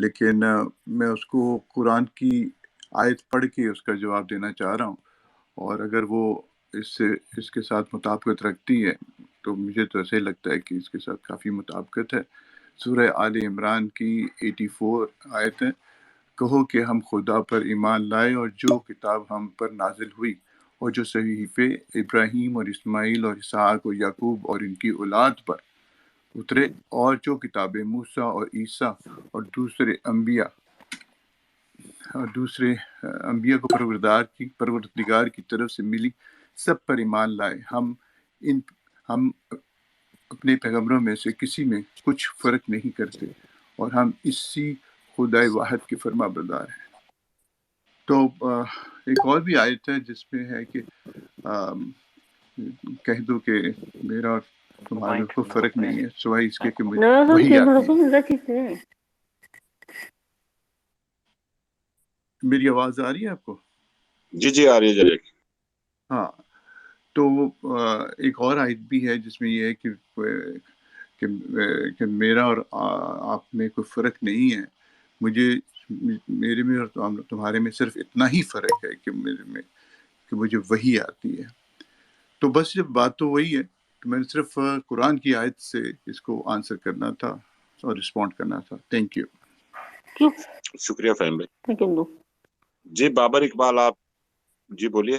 لیکن میں اس کو قرآن کی آیت پڑھ کے اس کا جواب دینا چاہ رہا ہوں، اور اگر وہ اس کے ساتھ مطابقت رکھتی ہے تو مجھے تو ایسے لگتا ہے کہ اس کے ساتھ کافی مطابقت ہے۔ سورہ آل عمران کی 84 آیت ہے، کہو کہ ہم خدا پر ایمان لائے اور جو کتاب ہم پر نازل ہوئی اور جو صحیفے ابراہیم اور اسماعیل اور اسحاق اور یعقوب اور ان کی اولاد پر اترے، اور جو کتابیں موسیٰ اور عیسیٰ اور دوسرے انبیاء کو پروردگار کی طرف سے ملی، سب پر ایمان لائے۔ ہم اپنے پیغمبروں میں سے کسی میں کچھ فرق نہیں کرتے، اور ہم اسی خدائے واحد کے فرما بردار ہیں۔ تو ایک اور بھی آیت ہے جس میں ہے کہ کہہ دو کہ میرا اور تمہارے کو فرق نہیں ہے سوائے اس کے کہ مجھے وہی آتی ہے۔ میری آواز آ رہی ہے آپ کو؟ جی آ رہی ہے جی۔ ہاں، تو ایک اور آیت بھی ہے جس میں یہ ہے کہ میرا اور آپ میں کوئی فرق نہیں ہے، میرے میں اور تمہارے میں صرف اتنا ہی فرق ہے کہ میرے میں کہ مجھے وہی آتی ہے۔ تو بس جب بات تو وہی ہے کہ میں نے صرف قرآن کی آیت سے اس کو آنسر کرنا تھا اور رسپونڈ کرنا تھا۔ Thank you. شکریہ فہم بھائی۔ جی بابر اقبال آپ جی بولیے۔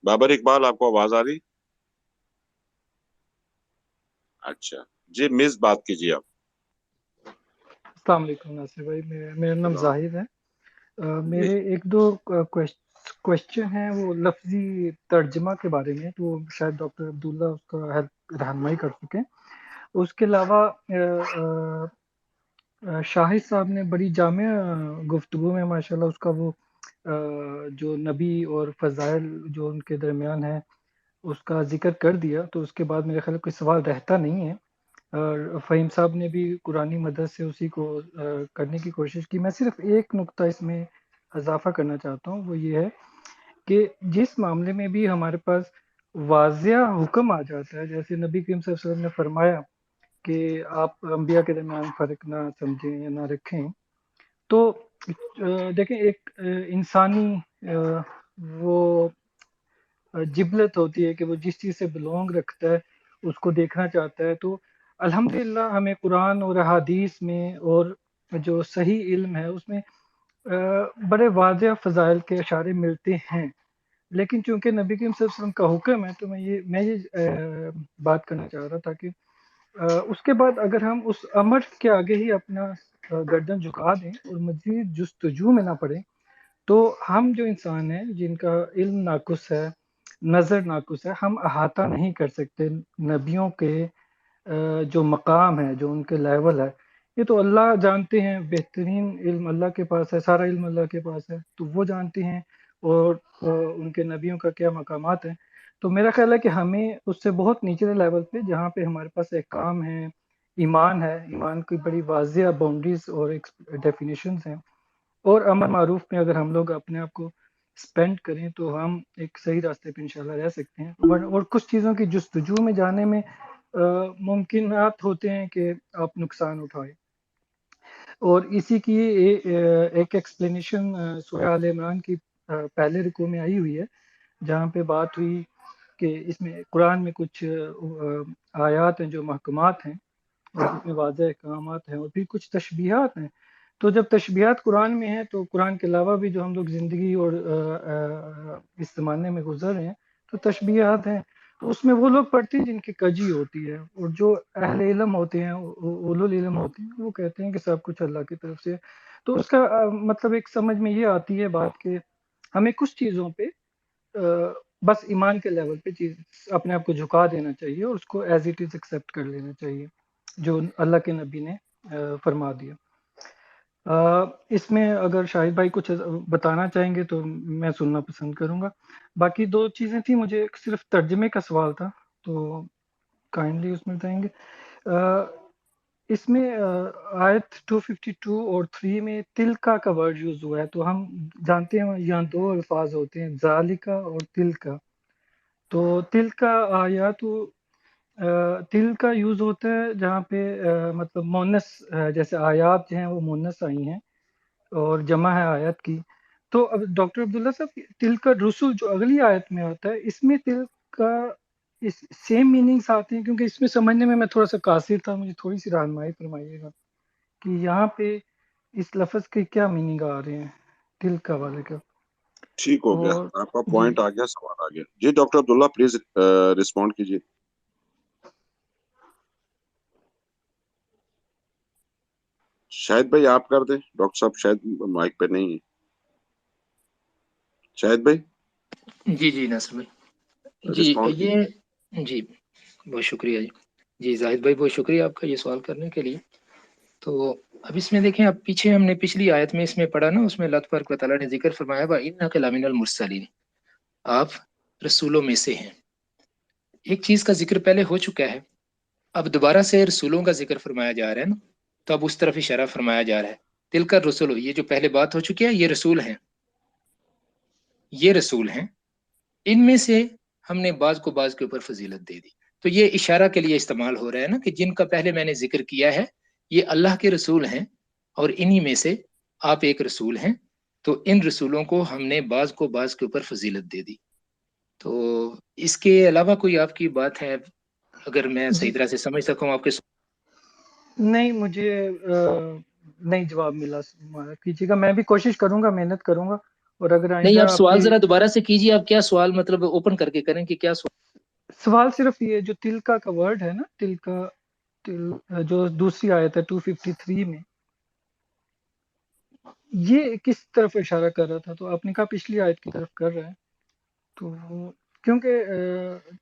بابر اقبال آپ کو آواز آ رہی؟ اچھا جی، مس بات کیجیے آپ۔ السلام علیکم ناصر بھائی، میرا نام زاہد ہے۔ میرے ایک دو کوشچن ہیں، وہ لفظی ترجمہ کے بارے میں، تو شاید ڈاکٹر عبداللہ اس کا ہیلپ رہنمائی کر سکیں۔ اس کے علاوہ شاہد صاحب نے بڑی جامع گفتگو میں ماشاءاللہ اس کا وہ جو نبی اور فضائل جو ان کے درمیان ہے اس کا ذکر کر دیا، تو اس کے بعد میرے خیال کوئی سوال رہتا نہیں ہے۔ اور فہیم صاحب نے بھی قرآنی مدد سے اسی کو کرنے کی کوشش کی۔ میں صرف ایک نقطہ اس میں اضافہ کرنا چاہتا ہوں، وہ یہ ہے کہ جس معاملے میں بھی ہمارے پاس واضح حکم آ جاتا ہے، جیسے نبی کریم صلی اللہ علیہ وسلم نے فرمایا کہ آپ انبیاء کے درمیان فرق نہ سمجھیں یا نہ رکھیں، تو دیکھیں ایک انسانی وہ جبلت ہوتی ہے کہ وہ جس چیز سے بلونگ رکھتا ہے اس کو دیکھنا چاہتا ہے۔ تو الحمدللہ ہمیں قرآن اور احادیث میں اور جو صحیح علم ہے اس میں بڑے واضح فضائل کے اشارے ملتے ہیں، لیکن چونکہ نبی کریم صلی اللہ علیہ وسلم کا حکم ہے تو میں یہ بات کرنا چاہ رہا تھا کہ اس کے بعد اگر ہم اس امر کے آگے ہی اپنا گردن جھکا دیں اور مزید جستجو میں نہ پڑیں، تو ہم جو انسان ہیں جن کا علم ناقص ہے، نظر ناقص ہے، ہم احاطہ نہیں کر سکتے نبیوں کے جو مقام ہے، جو ان کے لیول ہے۔ یہ تو اللہ جانتے ہیں، بہترین علم اللہ کے پاس ہے، سارا علم اللہ کے پاس ہے، تو وہ جانتے ہیں اور ان کے نبیوں کا کیا مقامات ہیں۔ تو میرا خیال ہے کہ ہمیں اس سے بہت نیچے لیول پہ جہاں پہ ہمارے پاس احکام ہے، ایمان ہے، ایمان کی بڑی واضح باؤنڈریز اور ڈیفینیشنز ہیں، اور امر معروف میں اگر ہم لوگ اپنے آپ کو سپینڈ کریں تو ہم ایک صحیح راستے پہ انشاءاللہ رہ سکتے ہیں۔ اور کچھ چیزوں کی جستجو میں جانے میں ممکنات ہوتے ہیں کہ آپ نقصان اٹھائیں، اور اسی کی ایک ایکسپلینیشن سورہ آل عمران کی پہلے رکوع میں آئی ہوئی ہے، جہاں پہ بات ہوئی کہ اس میں قرآن میں کچھ آیات ہیں جو محکمات ہیں اور اس میں واضح احکامات ہیں، اور پھر کچھ تشبیہات ہیں۔ تو جب تشبیہات قرآن میں ہیں تو قرآن کے علاوہ بھی جو ہم لوگ زندگی اور اس زمانے میں گزر رہے ہیں تو تشبیہات ہیں، تو اس میں وہ لوگ پڑھتے ہیں جن کی کجی ہوتی ہے، اور جو اہل علم ہوتے ہیں، اولو العلم ہوتے ہیں، وہ کہتے ہیں کہ سب کچھ اللہ کی طرف سے۔ تو اس کا مطلب ایک سمجھ میں یہ آتی ہے بات کہ ہمیں کچھ چیزوں پہ بس ایمان کے لیول پہ چیز اپنے آپ کو جھکا دینا چاہیے اور اس کو ایز اٹ از ایکسیپٹ کر لینا چاہیے جو اللہ کے نبی نے فرما دیا۔ اس میں اگر شاہد بھائی کچھ بتانا چاہیں گے تو میں سننا پسند کروں گا۔ باقی دو چیزیں تھیں، مجھے صرف ترجمے کا سوال تھا تو کائنڈلی اس میں بتائیں گے۔ اس میں آیت 252 اور 3 میں تلکا کا ورڈ یوز ہوا ہے، تو ہم جانتے ہیں یہاں دو الفاظ ہوتے ہیں، ذالکا اور تلکا۔ تو تل کا آیات تل کا یوز ہوتا ہے جہاں پہ مطلب مونس جیسے آیات جو ہیں وہ مونس آئی ہیں اور جمع ہے آیت کی. تو اب ڈاکٹر عبداللہ صاحب تل کا رسول جو اگلی آیت میں ہوتا ہے اس میں تل کا اس سیم میننگس آتے ہیں؟ کیونکہ اس میں سمجھنے میں تھوڑا سا قاصر تھا، مجھے تھوڑی سی رہنمائی فرمائیے گا کہ یہاں پہ اس لفظ کے کیا میننگ آ رہے ہیں تل کا والے کا. ٹھیک ہو گیا، اور آپ کا جی پوائنٹ آ گیا، سوال آ گیا. جی ڈاکٹر عبداللہ پلیز رسپونڈ کیجیے. شاہد بھائی آپ کر دیں، ڈاکٹر صاحب شاید مائک پہ نہیں ہے. شاہد بھائی جی جی ناصر بھائی، جی رسپونڈ کیجیے. یہ جی بہت شکریہ جی. جی زاہد بھائی بہت شکریہ آپ کا یہ سوال کرنے کے لیے. تو اب اس میں دیکھیں، اب پیچھے ہم نے پچھلی آیت میں اس میں پڑھا نا، اس میں اللہ تبارک و تعالیٰ نے ذکر فرمایا وَإِنَّكَ لَمِنَ الْمُرْسَلِينَ، آپ رسولوں میں سے ہیں. ایک چیز کا ذکر پہلے ہو چکا ہے، اب دوبارہ سے رسولوں کا ذکر فرمایا جا رہا ہے نا، تو اب اس طرف اشارہ فرمایا جا رہا ہے. تل کا رسول، یہ جو پہلے بات ہو چکی ہے، یہ رسول ہیں، یہ رسول ہیں، ان میں سے ہم نے بعض کو بعض کے اوپر فضیلت دے دی. تو یہ اشارہ کے لیے استعمال ہو رہا ہے نا کہ جن کا پہلے میں نے ذکر کیا ہے یہ اللہ کے رسول ہیں اور انہی میں سے آپ ایک رسول ہیں، تو ان رسولوں کو ہم نے بعض کو بعض کے اوپر فضیلت دے دی. تو اس کے علاوہ کوئی آپ کی بات ہے اگر میں صحیح طرح سے سمجھ سکوں آپ کے نہیں، مجھے نہیں جواب ملا، کیجیے گا، میں بھی کوشش کروں گا، محنت کروں گا. اور اگر نہیں، آئندہ آپ آپ سوال کی ذرا دوبارہ سے کیجیے. آپ کیا سوال مطلب اوپن کر کے کریں کہ کیا سوال صرف یہ جو تلکا کا ورڈ ہے نا، تلکا جو دوسری آیت ہے 253 میں، یہ کس طرف اشارہ کر رہا تھا؟ تو آپ نے کہا پچھلی آیت کی طرف کر رہا ہے. تو کیونکہ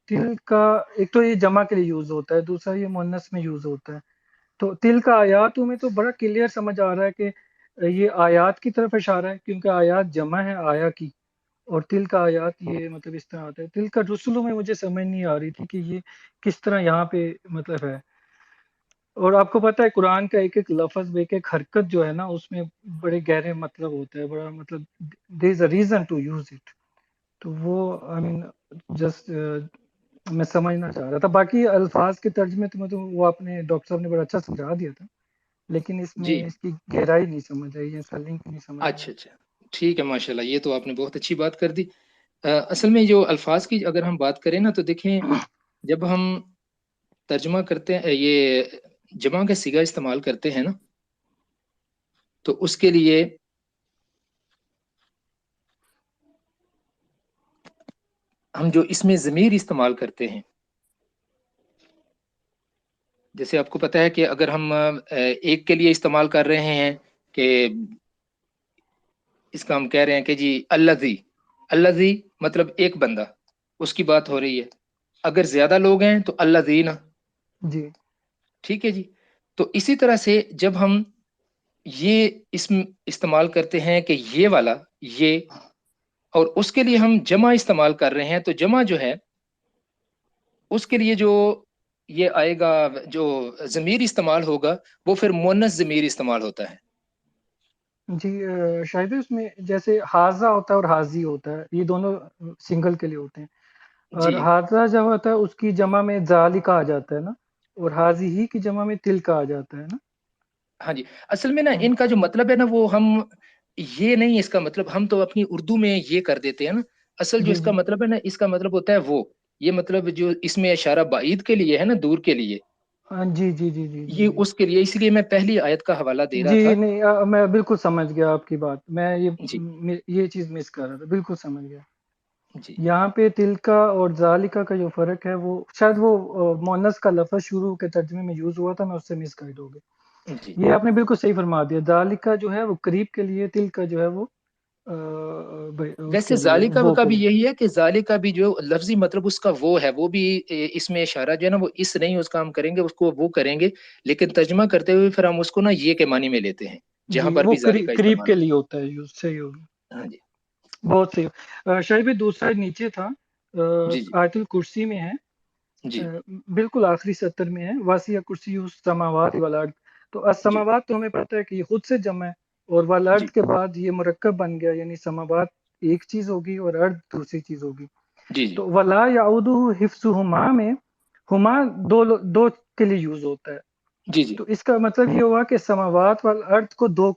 تل کا ایک تو یہ جمع کے لیے یوز ہوتا ہے، دوسرا یہ مؤنث میں یوز ہوتا ہے. تو تل کا آیاتوں میں تو بڑا کلیئر سمجھ آ رہا ہے کہ یہ آیات کی طرف اشارہ ہے، کیونکہ آیات جمع ہے آیا کی، اور تل کا آیات یہ مطلب اس طرح آتا ہے. تل کا رسولوں میں مجھے سمجھ نہیں آ رہی تھی کہ یہ کس طرح یہاں پہ مطلب ہے. اور آپ کو پتہ ہے قرآن کا ایک ایک لفظ، ایک ایک حرکت جو ہے نا، اس میں بڑے گہرے مطلب ہوتا ہے، بڑا مطلب there is a reason to use it. تو وہ آئی مین جسٹ میں سمجھنا چاہ رہا تھا. باقی الفاظ کے ترجمے تو مطلب وہ آپ نے ڈاکٹر صاحب نے بڑا اچھا سمجھا دیا تھا، لیکن اس میں جی اس کی گہرائی نہیں سمجھ آئی، اس کا لنک نہیں سمجھ آیا. اچھا ٹھیک ہے، ماشاء اللہ، یہ تو آپ نے بہت اچھی بات کر دی. اصل میں جو الفاظ کی اگر ہم بات کریں نا، تو دیکھیں جب ہم ترجمہ کرتے ہیں، یہ جمع کا صیغہ استعمال کرتے ہیں نا، تو اس کے لیے ہم جو اس میں ضمیر استعمال کرتے ہیں، جیسے آپ کو پتہ ہے کہ اگر ہم ایک کے لیے استعمال کر رہے ہیں کہ اس کا ہم کہہ رہے ہیں کہ جی الذی مطلب ایک بندہ، اس کی بات ہو رہی ہے. اگر زیادہ لوگ ہیں تو الذین، جی ٹھیک ہے جی. تو اسی طرح سے جب ہم یہ اسم استعمال کرتے ہیں کہ یہ والا، یہ، اور اس کے لیے ہم جمع استعمال کر رہے ہیں، تو جمع جو ہے اس کے لیے جو یہ آئے گا، جو ضمیر استعمال ہوگا وہ پھر مؤنث ضمیر استعمال ہوتا ہے. جی شاید اس میں جیسے حاضہ ہوتا ہے اور حاضی ہوتا ہے، یہ دونوں سنگل کے لیے ہوتے ہیں. اور جی حاضہ جب ہوتا ہے اس کی جمع میں ذالکا آ جاتا ہے نا، اور حاضی ہی کی جمع میں تلکا آ جاتا ہے نا. ہاں جی. اصل میں نا ان کا جو مطلب ہے نا، وہ ہم یہ نہیں، اس کا مطلب ہم تو اپنی اردو میں یہ کر دیتے ہیں نا. اصل جو جی اس کا جی مطلب ہے نا، اس کا مطلب ہوتا ہے وہ، یہ مطلب جو اس میں اشارہ بعید کے لیے ہے نا، دور کے لیے، ہاں جی جی جی جی جی یہ جی اس کے لیے. اس لیے میں پہلی آیت کا حوالہ دے رہا تھا. جی نہیں میں بالکل سمجھ گیا آپ کی بات، میں جی یہ چیز مس کر رہا تھا، بالکل سمجھ گیا. جی یہاں پہ تلکا اور ذالکا کا جو فرق ہے، وہ شاید وہ مؤنث کا لفظ شروع کے ترجمے میں یوز ہوا تھا، میں اس سے مس گائیڈ ہو گیا. جی. یہ آپ نے بالکل صحیح فرما دیا. ذالکا جو ہے وہ قریب کے لیے، تلکا جو ہے وہ اس ویسے کے لیے، ذالکہ وہ کا کے بھی لیے. یہی ہے کہ ذالکہ بھی جو لفظی مطلب اس کا وہ ہے، وہ بھی اس میں اشارہ جو ہے نا، وہ اس نہیں اس کا ہم کریں گے، اس کو وہ کریں گے، لیکن ترجمہ کرتے ہوئے پھر ہم اس کو نا یہ کے معنی میں لیتے ہیں جہاں جی پر وہ بھی ذالکہ قریب استعمال کے ہو. لیے ہوتا ہے یوز، صحیح ہوگی، ہاں جی بہت صحیح. شاید بھی دوسرا نیچے تھا، جی جی آیت الکرسی میں ہے، جی بالکل آخری سطر میں ہے، واسیع کرسی السماوات والارض. تو جی السماوات تو ہمیں پتہ ہے کہ یہ خود سے جمع ہے، اور والارض جی کے بعد یہ مرکب بن گیا، یعنی سماوات ایک چیز ہوگی اور ارض دوسری چیز ہوگی. جی جی تو ولا یعودہ حفظہما میں ہما دو کے لیے یوز ہوتا ہے. جی جی تو اس کا مطلب یہ ہوا کہ سماوات والارض کو دو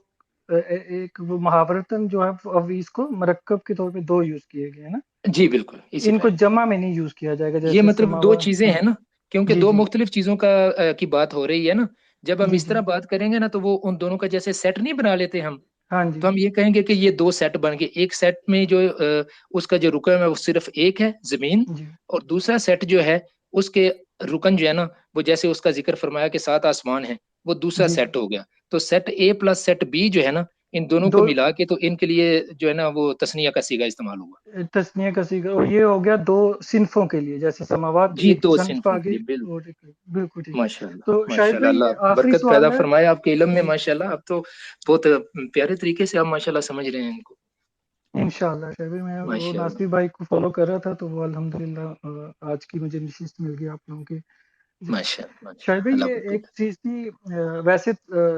ایک وہ محاورتاً جو ہے اب اس کو مرکب کے طور پہ دو یوز کیے گئے ہیں نا. جی بالکل اسی ان طرح کو جمع میں نہیں یوز کیا جائے گا یہ جیسے مطلب دو چیزیں ہیں نا، کیونکہ جی دو جی مختلف چیزوں کا کی بات ہو رہی ہے نا. جب ہم جی اس جی طرح بات کریں گے نا تو وہ ان دونوں کا جیسے سیٹ نہیں بنا لیتے ہم، ہاں جی تو ہم یہ کہیں گے کہ یہ دو سیٹ بن گئے. ایک سیٹ میں جو اس کا جو رکن ہے وہ صرف ایک ہے زمین، جی اور دوسرا سیٹ جو ہے اس کے رکن جو ہے نا وہ جیسے اس کا ذکر فرمایا کہ 7 آسمان ہیں، وہ دوسرا جی سیٹ ہو گیا. تو سیٹ اے پلس سیٹ بی جو ہے نا ان دونوں کو دو ملا کے تو ان کے لیے جو ہے نا وہ تثنیہ کا صیغہ استعمال ہوا. تسنیہ کا صیغہ، اور یہ ہو گیا دو صنفوں کے لیے، جیسے سماوات جی ایک دو صنف صنفوں کے آگے لیے بالکل. اور بالکل ٹھیک. ماشاء اللہ تو ماشاء شاہد اللہ، بھائی اللہ یہ آخری برکت پیدا سوال ہے. فرمائے آپ کے علم میں. جی ماشاء اللہ آپ تو بہت پیارے طریقے سے آپ ماشاء اللہ سمجھ رہے ہیں ان کو. انشاءاللہ شاہد بھائی، میں وہ ماشاء اللہ ناصر بھائی کو فالو کر رہا تھا تو وہ الحمدللہ آج کی مجھے نشست مل گئی آپ لوگوں کے. جی ماشاء اللہ شاہد بھائی، اللہ یہ ایک برکت. چیز تھی، ویسے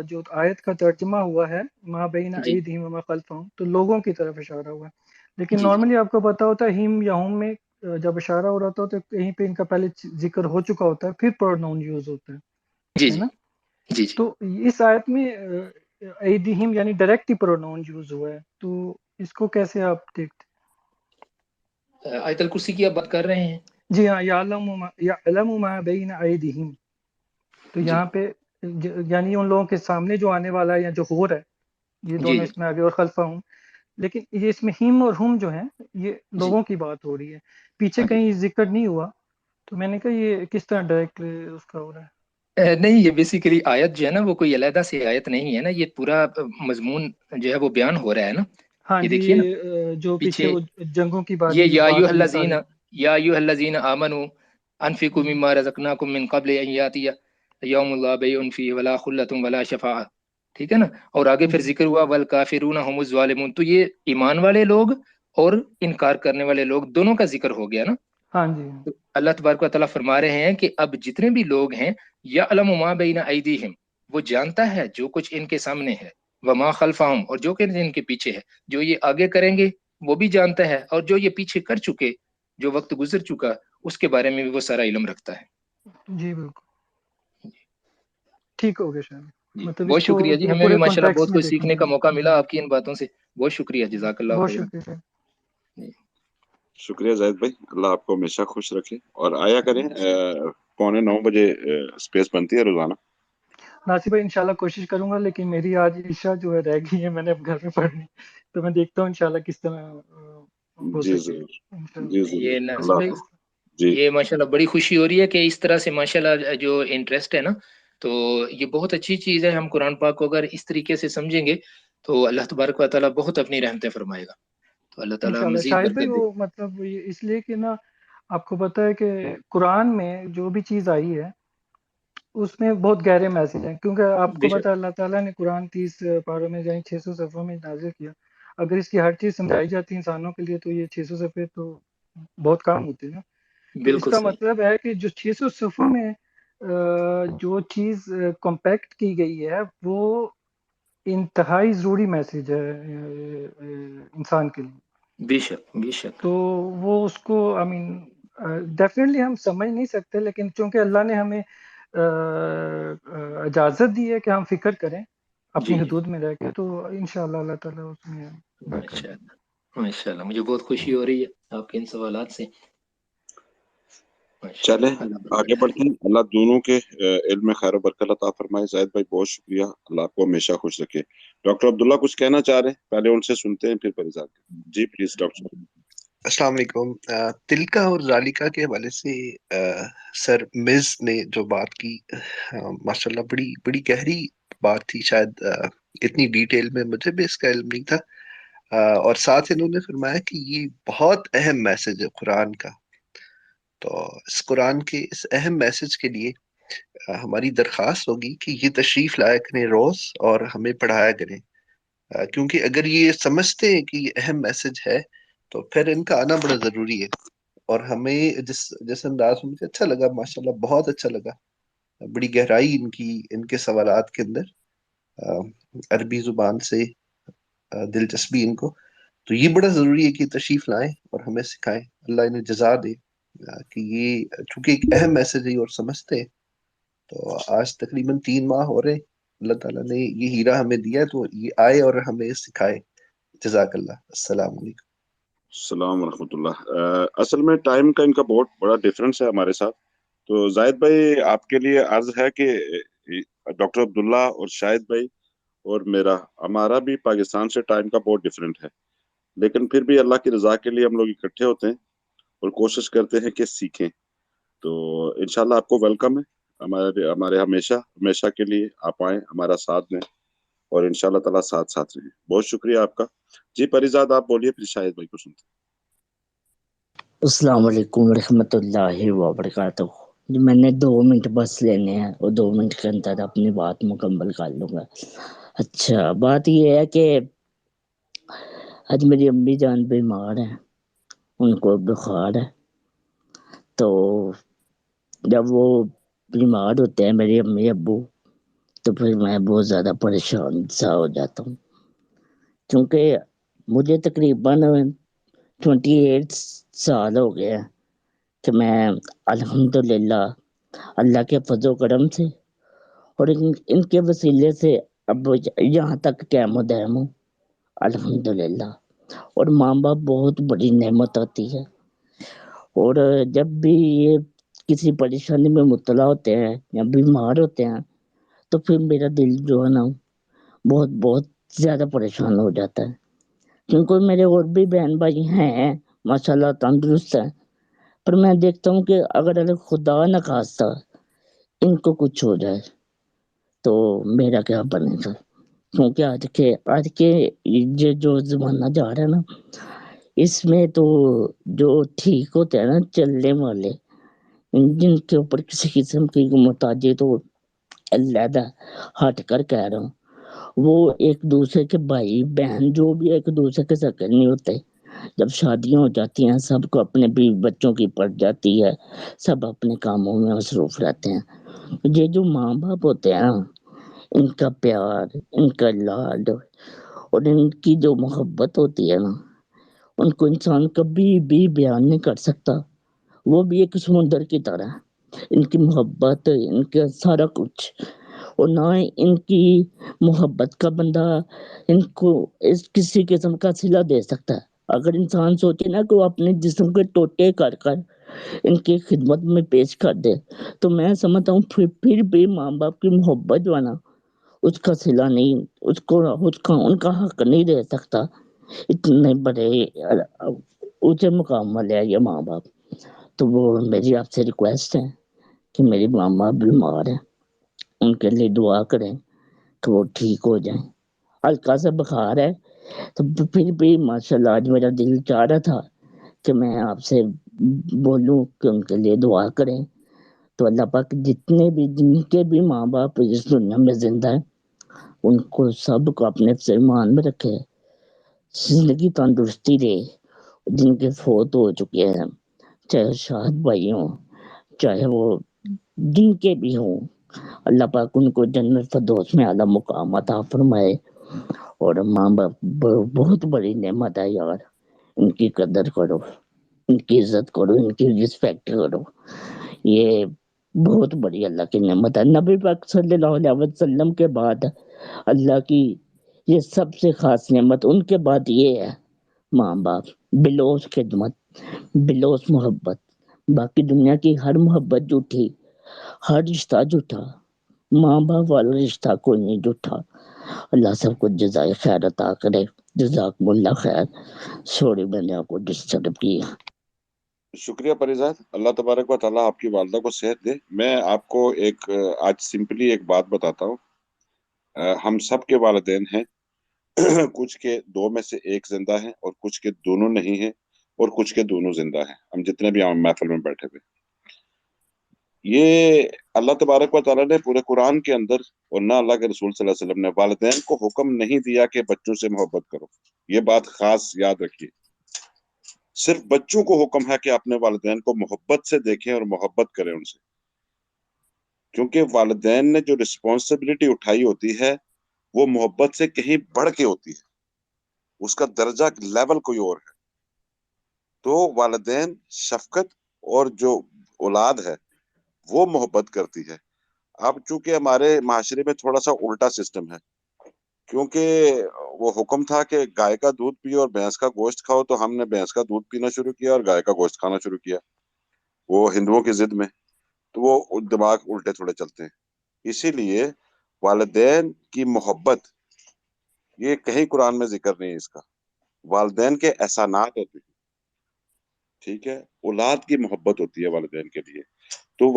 جو آیت کا ترجمہ ہوا ہے ما بین جی ایدہم وما خلفہم، تو لوگوں کی طرف اشارہ ہوا ہے. لیکن جی جی نارملی آپ کو پتا ہوتا ہے ہم یا ہم میں جب اشارہ ہو رہا ہوتا ہے تو کہیں پہ ان کا پہلے ذکر ہو چکا ہوتا ہے، پھر پروناؤن یوز ہوتا جی ہے جی نا. جی جی. تو اس آیت میں ایدہم یعنی ڈائریکٹ ہی پروناؤن یوز ہوا ہے، تو اس کو کیسے آپ دیکھتے؟ آیت الکرسی کی آپ بات کر رہے ہیں؟ جی ہاں، یعلم ما بین ایدہم، تو جی یہاں پہ یعنی ان لوگوں کے سامنے جو آنے والا ہے یا جو ہو رہا ہے، یہ جی دونوں جی اس میں آگے اور خلفہ ہوں. لیکن یہ اس میں ہم اور ہم جو ہیں یہ جی. لوگوں کی بات ہو رہی ہے، پیچھے ہاں جی. کہیں ذکر نہیں ہوا. تو میں نے کہا یہ کس طرح ڈائریکٹ اس کا ہو رہا ہے؟ نہیں، یہ بیسیکلی آیت جو ہے نا وہ کوئی علیحدہ سے آیت نہیں ہے نا، یہ پورا مضمون جو ہے وہ بیان ہو رہا ہے نا. ہاں یہ جی، دیکھیے نا یہ جو پیچھے پیچھے وہ جنگوں کی یہ باری بات ہوئی ساری. یا ایھا الذین آمنوا انفقوا مما رزقناکم من قبل ان یاتی یوم لا بیع فیہ ولا خلۃ ولا شفاعۃ. ٹھیک ہے نا. اور آگے پھر ذکر ہوا والکافرون هم الظالمون، تو یہ ایمان والے لوگ اور انکار کرنے والے لوگ دونوں کا ذکر ہو گیا نا. ہاں جی تو اللہ تبارک و تعالیٰ فرما رہے ہیں کہ اب جتنے بھی لوگ ہیں یعلم ما بین ایدیہم، وہ جانتا ہے جو کچھ ان کے سامنے ہے، وما خلفہم، اور جو کہ ان کے پیچھے ہے. جو یہ آگے کریں گے وہ بھی جانتا ہے، اور جو یہ پیچھے کر چکے، جو وقت گزر چکا، اس کے بارے میں بھی وہ سارا علم رکھتا ہے. جی بالکل ٹھیک ہو گیا شاید. جی مطلب اس بہت کو شکریہ جی، ہمیں بھی پورے ماشاء اللہ کانٹیکس بہت میں کچھ دیکھنا سیکھنے کا چاہیے. موقع جی ملا آپ کی ان باتوں سے. بہت شکریہ، جزاک اللہ بہت خیرا. شکریہ شاید. شکریہ زاہد بھائی، اللہ آپ کو ہمیشہ خوش رکھے. اور آیا کریں 8:45 اسپیس بنتی ہے روزانہ. ناصر بھائی انشاءاللہ کوشش کروں گا، لیکن میری آج عشاء جو ہے رہ گئی ہے، میں نے اب گھر میں پڑھنی، تو میں دیکھتا ہوں انشاءاللہ کس طرح ہو جی سکے ضرور، انشاءاللہ. جی ضرور. یہ ناصر اللہ بھائی، حافظ. جی یہ ماشاءاللہ بڑی خوشی ہو رہی ہے کہ اس طرح سے ماشاءاللہ جو انٹرسٹ ہے نا، تو یہ بہت اچھی چیز ہے. ہم قرآن پاک کو اگر اس طریقے سے سمجھیں گے تو اللہ تبارک و تعالیٰ بہت اپنی رحمتیں فرمائے گا. تو اللہ تعالیٰ انشاءاللہ مزید شاہد بھائی، برکت دے. وہ مطلب اس لیے کہ نا آپ کو پتہ ہے کہ قرآن میں جو بھی چیز آئی ہے اس میں بہت گہرے میسج ہیں، کیونکہ آپ بے کو پتہ شک. ہے اللہ تعالیٰ نے قرآن 30 پاروں میں یعنی 600 صفحوں میں نازل کیا. اگر اس کی ہر چیز سمجھائی جاتی ہے انسانوں کے لیے تو یہ 600 صفحے تو بہت کام ہوتے ہیں نا. تو اس بالکل کا صحیح. مطلب ہے کہ جو 600 صفحوں میں جو چیز کمپیکٹ کی گئی ہے وہ انتہائی ضروری میسج ہے انسان کے لیے. بے شک بے شک. تو وہ اس کو آئی مین ڈیفینیٹلی ہم سمجھ نہیں سکتے، لیکن چونکہ اللہ نے ہمیں اجازت دی ہے کہ ہم فکر کریں جی اپنی جی حدود میں رہ کے، تو انشاءاللہ اللہ تعالیٰ اس میں برکت ماشاء دے. اللہ ماشاء اللہ. مجھے بہت خوشی ہو رہی ہے آپ کے ان سوالات سے. ماشاء چلیں اللہ، اللہ آگے برکت بڑھتے ہیں. اللہ دونوں کے علم میں خیر و برکت عطا فرمائے. زاہد بھائی بہت شکریہ، اللہ آپ کو ہمیشہ خوش رکھے. ڈاکٹر عبداللہ کچھ کہنا چاہ رہے ہیں؟ پہلے ان سے سنتے ہیں پھر فریضہ. جی پلیز ڈاکٹر صاحب. السلام علیکم. تلکا اور ذالکا کے حوالے سے سر مز نے جو بات کی، ماشاءاللہ بڑی بڑی گہری بات تھی. شاید اتنی ڈیٹیل میں مجھے بھی اس کا علم نہیں تھا. اور ساتھ انہوں نے فرمایا کہ یہ بہت اہم میسج ہے قرآن کا. تو اس قرآن کے اس اہم میسج کے لیے ہماری درخواست ہوگی کہ یہ تشریف لایا کریں روز اور ہمیں پڑھایا کریں. کیونکہ اگر یہ سمجھتے ہیں کہ یہ اہم میسج ہے تو پھر ان کا آنا بڑا ضروری ہے. اور ہمیں جس انداز میں مجھے اچھا لگا، ماشاءاللہ بہت اچھا لگا. بڑی گہرائی ان کے سوالات کے اندر، عربی زبان سے دلچسپی ان کو. تو یہ بڑا ضروری ہے کہ تشریف لائیں اور ہمیں سکھائیں. اللہ انہیں جزا دے کہ یہ چونکہ ایک اہم میسج ہے اور سمجھتے ہیں. تو آج تقریباً 3 ماہ ہو رہے ہیں اللہ تعالیٰ نے یہ ہیرا ہمیں دیا ہے، تو یہ آئے اور ہمیں سکھائے. جزاک اللہ. السلام علیکم. السلام ورحمۃ اللہ. اصل میں ٹائم کا ان کا بہت بڑا ڈفرینس ہے ہمارے ساتھ. تو زاہد بھائی آپ کے لیے عرض ہے کہ ڈاکٹر عبداللہ اور شاہد بھائی اور ہمارا بھی پاکستان سے ٹائم کا بہت ڈفرینٹ ہے، لیکن پھر بھی اللہ کی رضا کے لیے ہم لوگ اکٹھے ہوتے ہیں اور کوشش کرتے ہیں کہ سیکھیں. تو انشاءاللہ آپ کو ویلکم ہے ہمارے ہمیشہ کے لیے. آپ آئیں، ہمارا ساتھ دیں اور انشاءاللہ تعالیٰ ساتھ رہیں. بہت شکریہ آپ کا. جی پریزاد آپ بولیے، پھر شاہد بھائی کو سنتے. السلام علیکم ورحمۃ اللہ وبرکاتہ. میں نے 2 منٹ بس لینے ہیں اور 2 منٹ کے اندر اپنی بات مکمل کر لوں گا. اچھا، بات یہ ہے کہ آج میری امی جان بیمار ہیں، ان کو بخار ہے. تو جب وہ بیمار ہوتے ہیں میری امی ابو، تو پھر میں بہت زیادہ پریشان سا ہو جاتا ہوں، کیونکہ مجھے تقریباً 28 سال ہو گئے ہیں کہ میں الحمدللہ اللہ کے فضل و کرم سے اور ان کے وسیلے سے اب یہاں تک قائم و دائم ہوں الحمدللہ. اور ماں باپ بہت بڑی نعمت ہوتی ہے، اور جب بھی یہ کسی پریشانی میں مبتلا ہوتے ہیں یا بیمار ہوتے ہیں تو پھر میرا دل جو ہے نا بہت بہت زیادہ پریشان ہو جاتا ہے. کیونکہ میرے اور بھی بہن بھائی ہیں ماشاءاللہ تندرست ہیں، پر میں دیکھتا ہوں کہ اگر خدا نہ خواستہ ان کو کچھ ہو جائے تو میرا کیا بنے گا. کیونکہ آج کے یہ جو زمانہ جا رہا ہے نا، اس میں تو جو ٹھیک ہوتے ہیں نا چلنے والے، جن کے اوپر کسی قسم کی محتاجی تو علیحدہ ہٹ کر کہہ رہا ہوں، وہ ایک دوسرے کے بھائی بہن جو بھی ایک دوسرے کے سکے نہیں ہوتے. جب شادیاں ہو جاتی ہیں سب کو اپنے بھی بچوں کی پڑ جاتی ہے، سب اپنے کاموں میں مصروف رہتے ہیں. یہ جو ماں باپ ہوتے ہیں نا، ان کا پیار، ان کا لاڈ اور ان کی جو محبت ہوتی ہے نا، ان کو انسان کبھی بھی بیان نہیں کر سکتا. وہ بھی ایک سمندر کی طرح، ان کی محبت، ان کا سارا کچھ. اور نہ ان کی محبت کا بندہ ان کو کسی قسم کا صلہ دے سکتا ہے. اگر انسان سوچے نا کہ وہ اپنے جسم کے ٹوٹے کر ان کی خدمت میں پیش کر دے، تو میں سمجھتا ہوں پھر بھی ماں باپ کی محبت جو ہے نا اس کا صلہ نہیں، ان کا حق نہیں دے سکتا. اتنے بڑے اونچے مقام والے ہیں یہ ماں باپ. تو وہ میری آپ سے ریکویسٹ ہے کہ میری ماما بیمار ہیں، ان کے لیے دعا کریں کہ وہ ٹھیک ہو جائیں. ہلکا سا بخار ہے، تو پھر بھی ماشاءاللہ آج میرا دل چاہ رہا تھا کہ میں آپ سے بولوں کہ ان کے لیے دعا کریں. تو اللہ پاک جن کے بھی ماں باپ اس دنیا میں زندہ ہیں ان کو سب کو اپنے فرمان میں رکھے، زندگی تندرستی دے. جن کے فوت ہو چکے ہیں، چاہے شاہد بھائی ہوں، چاہے وہ جن کے بھی ہوں، اللہ پاک ان کو جنت فردوس میں اعلیٰ مقام عطا فرمائے. اور ماں باپ بہت بڑی نعمت ہے یار، ان کی قدر کرو، ان کی عزت کرو، ان کی رسپیکٹ کرو. یہ بہت بڑی اللہ کی نعمت ہے. نبی پاک صلی اللہ علیہ وسلم کے بعد اللہ کی یہ سب سے خاص نعمت، ان کے بعد یہ ہے ماں باپ. بلوس خدمت، بلوس محبت. باقی دنیا کی ہر محبت جھوٹی، ہر رشتہ جھوٹا، ماں باپ والا رشتہ کوئی نہیں جھوٹا. اللہ سب کو جزائے خیر عطا کرے. جزاکم اللہ خیر. سوری میں نے آپ کو ڈسٹرب کیا. شکریہ پریزاد. اللہ تبارک و تعالیٰ آپ کی والدہ کو صحت دے. میں آپ کو آج سمپلی ایک بات بتاتا ہوں. ہم سب کے والدین ہیں، کچھ کے 2 میں سے 1 زندہ ہیں اور کچھ کے دونوں نہیں ہیں اور کچھ کے دونوں زندہ ہیں. ہم جتنے بھی محفل میں بیٹھے ہوئے، یہ اللہ تبارک و تعالیٰ نے پورے قرآن کے اندر اور نہ اللہ کے رسول صلی اللہ علیہ وسلم نے والدین کو حکم نہیں دیا کہ بچوں سے محبت کرو. یہ بات خاص یاد رکھیے. صرف بچوں کو حکم ہے کہ اپنے والدین کو محبت سے دیکھیں اور محبت کریں ان سے، کیونکہ والدین نے جو رسپانسبلٹی اٹھائی ہوتی ہے وہ محبت سے کہیں بڑھ کے ہوتی ہے. اس کا درجہ لیول کوئی اور ہے. تو والدین شفقت اور جو اولاد ہے وہ محبت کرتی ہے. اب چونکہ ہمارے معاشرے میں تھوڑا سا الٹا سسٹم ہے، کیونکہ وہ حکم تھا کہ گائے کا دودھ پیو اور بھینس کا گوشت کھاؤ، تو ہم نے بھینس کا دودھ پینا شروع کیا اور گائے کا گوشت کھانا شروع کیا، وہ ہندوؤں کی ضد میں. تو وہ دماغ الٹے تھوڑے چلتے ہیں. اسی لیے والدین کی محبت یہ کہیں قرآن میں ذکر نہیں ہے اس کا. والدین کے احسانات ہوتے ہیں، ٹھیک ہے، اولاد کی محبت ہوتی ہے والدین کے لیے. تو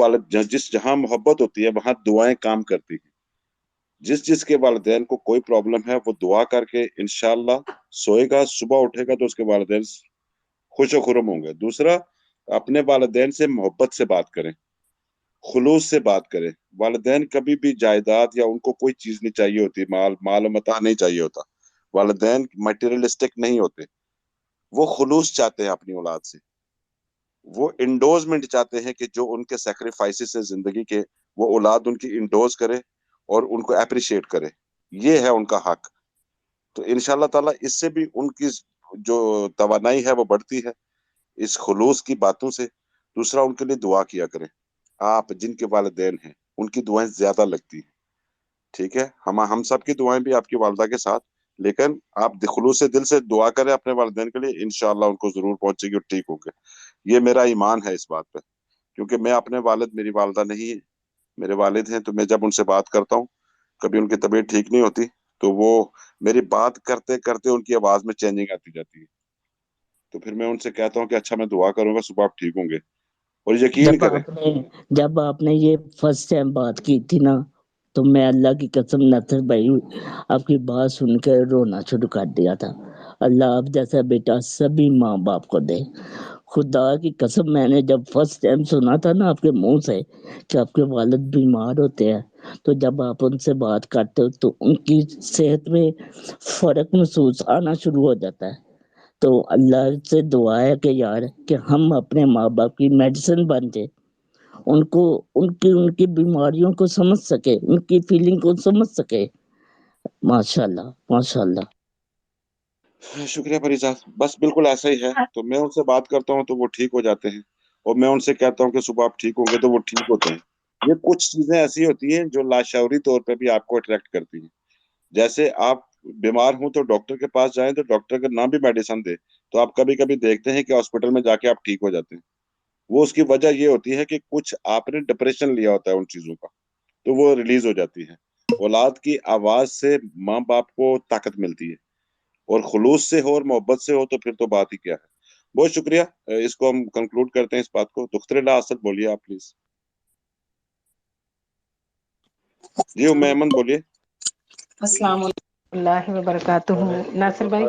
جہاں محبت ہوتی ہے وہاں دعائیں کام کرتی ہیں. جس کے والدین کو کوئی پرابلم ہے وہ دعا کر کے انشاءاللہ سوئے گا، صبح اٹھے گا تو اس کے والدین خوش و خرم ہوں گے. دوسرا، اپنے والدین سے محبت سے بات کریں، خلوص سے بات کریں. والدین کبھی بھی جائیداد یا ان کو کوئی چیز نہیں چاہیے ہوتی، مال و متاع نہیں چاہیے ہوتا. والدین مٹیریلسٹک نہیں ہوتے، وہ خلوص چاہتے ہیں اپنی اولاد سے. وہ انڈوزمنٹ چاہتے ہیں کہ جو ان کے سیکریفائسز سے زندگی کے، وہ اولاد ان کی انڈوز کرے اور ان کو اپریشیٹ کرے. یہ ہے ان کا حق. تو انشاءاللہ تعالی اس سے بھی ان کی جو توانائی ہے وہ بڑھتی ہے اس خلوص کی باتوں سے. دوسرا، ان کے لیے دعا کیا کریں. آپ جن کے والدین ہیں ان کی دعائیں زیادہ لگتی ہیں، ٹھیک ہے. ہم سب کی دعائیں بھی آپ کی والدہ کے ساتھ، لیکن آپ خلوص سے دل سے دعا کریں اپنے والدین کے لیے، انشاءاللہ ان کو ضرور پہنچے گی اور ٹھیک ہوں گے. یہ میرا ایمان ہے اس بات پہ، کیونکہ میں اپنے والد، میری والدہ نہیں ہے، میرے والد ہیں. تو میں جب ان سے بات کرتا ہوں، کبھی ان کی طبیعت ٹھیک نہیں ہوتی تو وہ میری بات کرتے کرتے ان کی آواز میں چینجنگ آتی جاتی ہے. تو پھر میں ان سے کہتا ہوں کہ اچھا میں دعا کروں گا، صبح آپ ٹھیک ہوں گے. اور یقین کریں، جب آپ نے یہ فرسٹ ٹائم بات کی تھی نا، تو میں اللہ کی قسم نصر بھائی آپ کی بات سن کے رونا شروع کر دیا تھا. اللہ آپ جیسا بیٹا سبھی ماں باپ کو دے. خدا کی قسم میں نے جب فرسٹ ٹائم سنا تھا نا آپ کے منہ سے کہ آپ کے والد بیمار ہوتے ہیں، تو جب آپ ان سے بات کرتے ہو تو ان کی صحت میں فرق محسوس آنا شروع ہو جاتا ہے. تو اللہ سے دعا ہے کہ یار کہ ہم اپنے ماں باپ کی میڈیسن بن جائے، ان کی بیماریوں کو سمجھ سکے، ان کی فیلنگ کو سمجھ سکے. ماشاءاللہ ماشاءاللہ. شکریہ فریضہ. بس بالکل ایسا ہی ہے. تو میں ان سے بات کرتا ہوں تو وہ ٹھیک ہو جاتے ہیں، اور میں ان سے کہتا ہوں کہ صبح آپ ٹھیک ہوں گے تو وہ ٹھیک ہوتے ہیں. یہ کچھ چیزیں ایسی ہوتی ہیں جو لاشعوری طور پہ بھی آپ کو اٹریکٹ کرتی ہیں. جیسے آپ بیمار ہوں تو ڈاکٹر کے پاس جائیں تو ڈاکٹر کا نہ بھی میڈیسن دے تو آپ کبھی کبھی دیکھتے ہیں کہ ہاسپٹل میں جا کے آپ ٹھیک ہو جاتے ہیں. وہ اس کی وجہ یہ ہوتی ہے کہ کچھ آپ نے ڈپریشن لیا ہوتا ہے ان چیزوں کا، تو وہ ریلیز ہو جاتی ہے. اولاد کی آواز سے ماں باپ کو طاقت ملتی ہے، اور خلوص سے ہو اور محبت سے ہو تو پھر تو بات ہی کیا ہے. بہت شکریہ. اس کو ہم کنکلوڈ کرتے ہیں اس بات کو. دختر لا اسد بولیے آپ پلیز. جی ایمن بولیے. السلام علیکم اللہ وبرکاتہ. ناصر بھائی،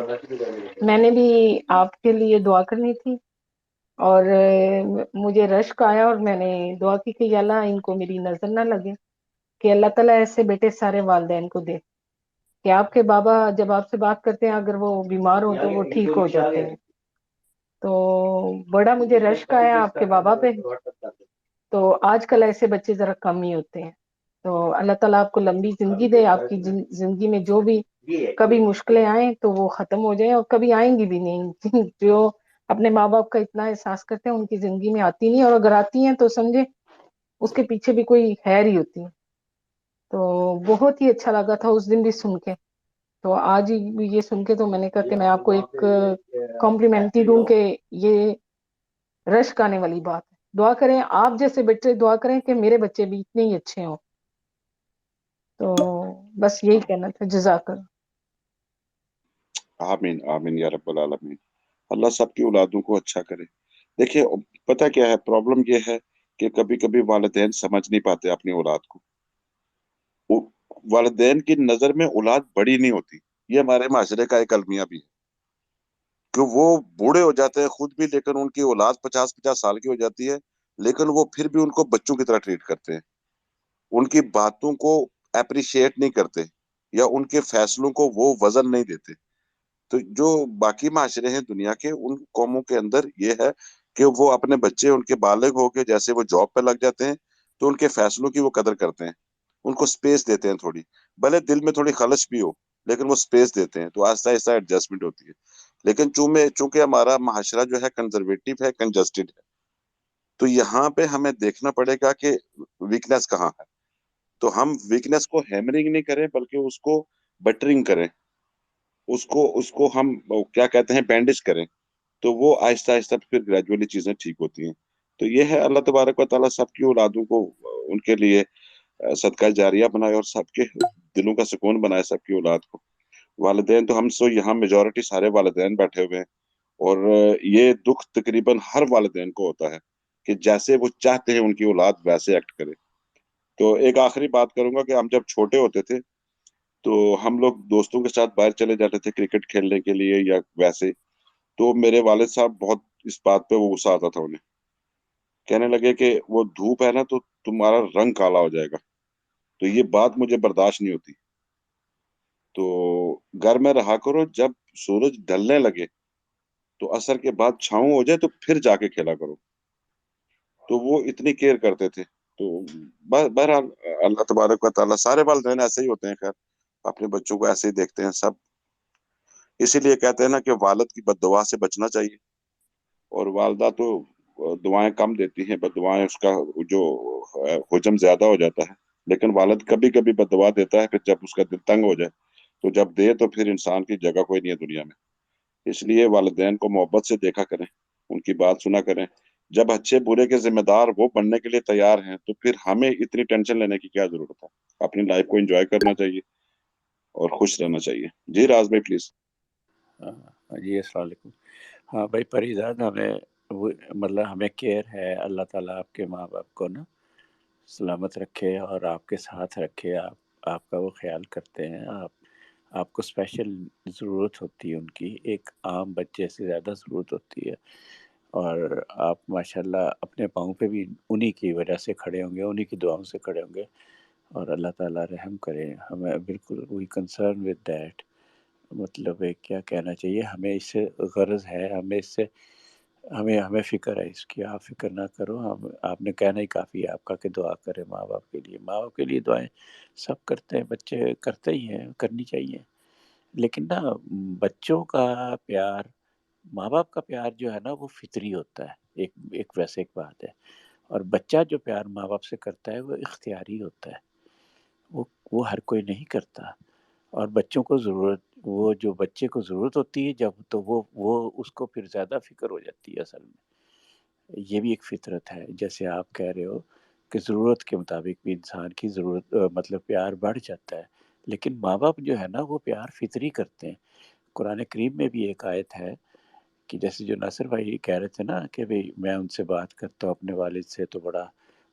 میں نے بھی آپ کے لیے دعا کرنی تھی، اور مجھے رشک آیا اور میں نے دعا کی کہ اللہ ان کو میری نظر نہ لگے، کہ اللہ تعالیٰ ایسے بیٹے سارے والدین کو دے کہ آپ کے بابا جب آپ سے بات کرتے ہیں اگر وہ بیمار ہوں تو وہ ٹھیک ہو جاتے ہیں. تو بڑا مجھے رشک آیا آپ کے بابا پہ. تو آج کل ایسے بچے ذرا کم ہی ہوتے ہیں. تو اللہ تعالیٰ آپ کو لمبی زندگی دے، آپ کی زندگی میں جو بھی کبھی مشکلیں آئیں تو وہ ختم ہو جائیں، اور کبھی آئیں گی بھی نہیں. جو اپنے ماں باپ کا اتنا احساس کرتے ہیں ان کی زندگی میں آتی نہیں، اور اگر آتی ہیں تو سمجھے اس کے پیچھے بھی کوئی خیر ہی ہوتی ہے. تو بہت ہی اچھا لگا تھا اس دن بھی سن کے. تو آج یہ سن کے تو میں نے کہا کہ میں آپ کو ایک کمپلیمنٹری دوں کہ یہ رشک آنے والی بات ہے. دعا کریں آپ جیسے بچے، دعا کریں کہ میرے بچے بھی اتنے ہی اچھے ہوں. تو بس یہی کہنا تھا. جزاک اللہ. آمین آمین یا رب العالمین. اللہ سب کی اولادوں کو اچھا کرے. دیکھیے پتہ کیا ہے، پرابلم یہ ہے کہ کبھی کبھی والدین سمجھ نہیں پاتے اپنی اولاد کو. والدین کی نظر میں اولاد بڑی نہیں ہوتی. یہ ہمارے معاشرے کا ایک المیہ بھی ہے کہ وہ بوڑھے ہو جاتے ہیں خود بھی، لیکن ان کی اولاد 50 سال کی ہو جاتی ہے، لیکن وہ پھر بھی ان کو بچوں کی طرح ٹریٹ کرتے ہیں. ان کی باتوں کو اپریشیٹ نہیں کرتے، یا ان کے فیصلوں کو وہ وزن نہیں دیتے. تو جو باقی معاشرے ہیں دنیا کے، ان قوموں کے اندر یہ ہے کہ وہ اپنے بچے ان کے بالغ ہو کے جیسے وہ جاب پہ لگ جاتے ہیں تو ان کے فیصلوں کی وہ قدر کرتے ہیں، ان کو سپیس دیتے ہیں تھوڑی، بھلے دل میں تھوڑی خلش بھی ہو، لیکن وہ اسپیس دیتے ہیں تو آہستہ آہستہ ایڈجسٹمنٹ ہوتی ہے. لیکن چونکہ ہمارا معاشرہ جو ہے کنزرویٹو ہے، کنجسٹڈ ہے، تو یہاں پہ ہمیں دیکھنا پڑے گا کہ ویکنیس کہاں ہے. تو ہم ویکنیس کو ہیمرنگ نہیں کریں بلکہ اس کو بٹرنگ کریں، اس کو ہم کیا کہتے ہیں بینڈیج کریں، تو وہ آہستہ آہستہ پھر گریجولی چیزیں ٹھیک ہوتی ہیں. تو یہ ہے اللہ تبارک و تعالیٰ سب کی اولادوں کو ان کے لیے صدقہ جاریہ بنائے اور سب کے دلوں کا سکون بنائے سب کی اولاد کو. والدین تو ہم سو یہاں میجورٹی سارے والدین بیٹھے ہوئے ہیں، اور یہ دکھ تقریباً ہر والدین کو ہوتا ہے کہ جیسے وہ چاہتے ہیں ان کی اولاد ویسے ایکٹ کرے. تو ایک آخری بات کروں گا کہ ہم جب چھوٹے ہوتے تھے تو ہم لوگ دوستوں کے ساتھ باہر چلے جاتے تھے کرکٹ کھیلنے کے لیے یا ویسے، تو میرے والد صاحب بہت اس بات پہ وہ غصہ آتا تھا انہیں، کہنے لگے کہ وہ دھوپ ہے نا تو تمہارا رنگ کالا ہو جائے گا. تو یہ بات مجھے برداشت نہیں ہوتی. تو گھر میں رہا کرو، جب سورج ڈھلنے لگے تو عصر کے بعد چھاؤں ہو جائے تو پھر جا کے کھیلا کرو. تو وہ اتنی کیئر کرتے تھے. تو بہرحال اللہ تبارک و تعالیٰ سارے والدین ایسے ہی ہوتے ہیں، خیر اپنے بچوں کو ایسے ہی دیکھتے ہیں سب. اسی لیے کہتے ہیں نا کہ والد کی بد دعا سے بچنا چاہیے، اور والدہ تو دعائیں کم دیتی ہیں، بد دعائیں اس کا جو حجم زیادہ ہو جاتا ہے. لیکن والد کبھی کبھی بد دعا دیتا ہے کہ جب اس کا دل تنگ ہو جائے، تو جب دے تو پھر انسان کی جگہ کوئی نہیں ہے دنیا میں. اس لیے والدین کو محبت سے دیکھا کریں، ان کی بات سنا کریں. جب اچھے برے کے ذمہ دار وہ بننے کے لیے تیار ہیں تو پھر ہمیں اتنی ٹینشن لینے کی کیا ضرورت ہے. اپنی لائف کو انجوائے کرنا چاہیے اور خوش رہنا چاہیے. جی راز بھائی پلیز. جی السلام علیکم. ہاں بھائی پریزاد، ہمیں مطلب ہمیں کیئر ہے. اللہ تعالیٰ آپ کے ماں باپ کو نا سلامت رکھے اور آپ کے ساتھ رکھے. آپ کا وہ خیال کرتے ہیں. آپ کو اسپیشل ضرورت ہوتی ہے ان کی، ایک عام بچے سے زیادہ ضرورت ہوتی ہے. اور آپ ماشاءاللہ اپنے پاؤں پہ بھی انہی کی وجہ سے کھڑے ہوں گے، انہی کی دعاؤں سے کھڑے ہوں گے، اور اللہ تعالیٰ رحم کرے. ہمیں بالکل وی کنسرن ود دیٹ. مطلب کیا کہنا چاہیے، ہمیں اس سے غرض ہے، ہمیں فکر ہے اس کی. آپ فکر نہ کرو. آپ نے کہنا ہی کافی ہے آپ کا کہ دعا کرے ماں باپ کے لیے. ماں باپ کے لیے دعائیں سب کرتے ہیں، بچے کرتے ہی ہیں، کرنی چاہیے. لیکن نا بچوں کا پیار، ماں باپ کا پیار جو ہے نا وہ فطری ہوتا ہے. ایک ویسے ایک بات ہے. اور بچہ جو پیار ماں باپ سے کرتا ہے وہ اختیاری ہوتا ہے، وہ ہر کوئی نہیں کرتا. اور بچوں کو وہ جو بچے کو ضرورت ہوتی ہے جب، تو وہ اس کو پھر زیادہ فکر ہو جاتی ہے. اصل میں یہ بھی ایک فطرت ہے. جیسے آپ کہہ رہے ہو کہ ضرورت کے مطابق بھی انسان کی ضرورت مطلب پیار بڑھ جاتا ہے. لیکن ماں باپ جو ہے نا وہ پیار فطری کرتے ہیں. قرآن کریم میں بھی ایک آیت ہے کہ جیسے جو ناصر بھائی کہہ رہے تھے نا کہ بھئی میں ان سے بات کرتا ہوں اپنے والد سے تو بڑا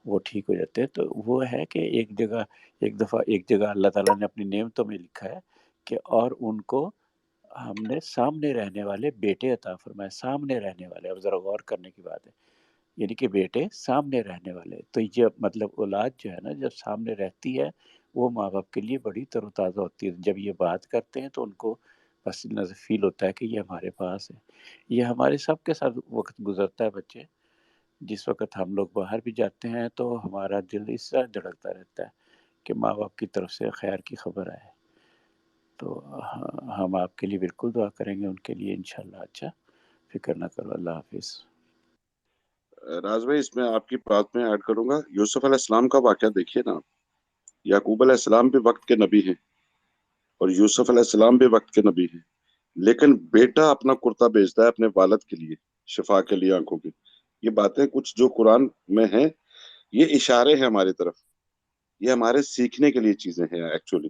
وہ ٹھیک ہو جاتے ہیں. تو وہ ہے کہ ایک جگہ اللہ تعالیٰ نے اپنی نعمتوں میں لکھا ہے کہ اور ان کو ہم نے سامنے رہنے والے بیٹے عطا فرمائے. سامنے رہنے والے، اب ذرا غور کرنے کی بات ہے، یعنی کہ بیٹے سامنے رہنے والے. تو یہ مطلب اولاد جو ہے نا جب سامنے رہتی ہے وہ ماں باپ کے لیے بڑی تر و تازہ ہوتی ہے. جب یہ بات کرتے ہیں تو ان کو بس فیل ہوتا ہے کہ یہ ہمارے پاس ہے. یہ ہمارے سب کے ساتھ وقت گزرتا ہے بچے. جس وقت ہم لوگ باہر بھی جاتے ہیں تو ہمارا دل اس طرح دھڑکتا رہتا ہے کہ ماں باپ کی طرف سے خیر کی خبر آئے. تو ہم آپ کے لیے بالکل دعا کریں گے ان کے لیے انشاءاللہ. اچھا فکر نہ کرو. اللہ حافظ. راز بھائی اس میں آپ کی بات میں ایڈ کروں گا. یوسف علیہ السلام کا واقعہ دیکھیے نا. یعقوب علیہ السلام بھی وقت کے نبی ہیں اور یوسف علیہ السلام بھی وقت کے نبی ہیں، لیکن بیٹا اپنا کرتا بیچتا ہے اپنے والد کے لیے، شفا کے لیے آنکھوں کی. یہ باتیں کچھ جو قرآن میں ہیں یہ اشارے ہیں ہماری طرف، یہ ہمارے سیکھنے کے لیے چیزیں ہیں ایکچولی.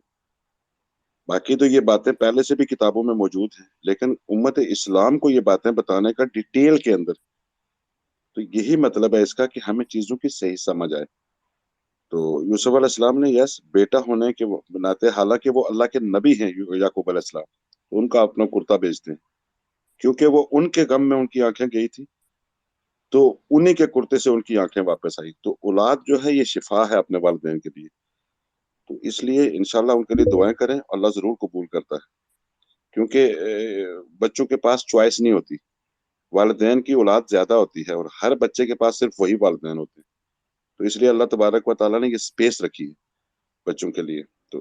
باقی تو یہ باتیں پہلے سے بھی کتابوں میں موجود ہیں، لیکن امت اسلام کو یہ باتیں بتانے کا ڈیٹیل کے اندر، تو یہی مطلب ہے اس کا کہ ہمیں چیزوں کی صحیح سمجھ آئے. تو یوسف علیہ السلام نے یس بیٹا ہونے کے بناتے، حالانکہ وہ اللہ کے نبی ہیں یعقوب علیہ السلام، ان کا اپنا کرتا بیچتے ہیں کیونکہ وہ ان کے غم میں ان کی آنکھیں گئی تھی، تو انہی کے کرتے سے ان کی آنکھیں واپس آئی. تو اولاد جو ہے یہ شفا ہے اپنے والدین کے لیے. تو اس لیے انشاءاللہ ان کے لیے دعائیں کریں، اللہ ضرور قبول کرتا ہے. کیونکہ بچوں کے پاس چوائس نہیں ہوتی، والدین کی اولاد زیادہ ہوتی ہے اور ہر بچے کے پاس صرف وہی والدین ہوتے ہیں. تو اس لیے اللہ تبارک و تعالیٰ نے یہ سپیس رکھی ہے بچوں کے لیے. تو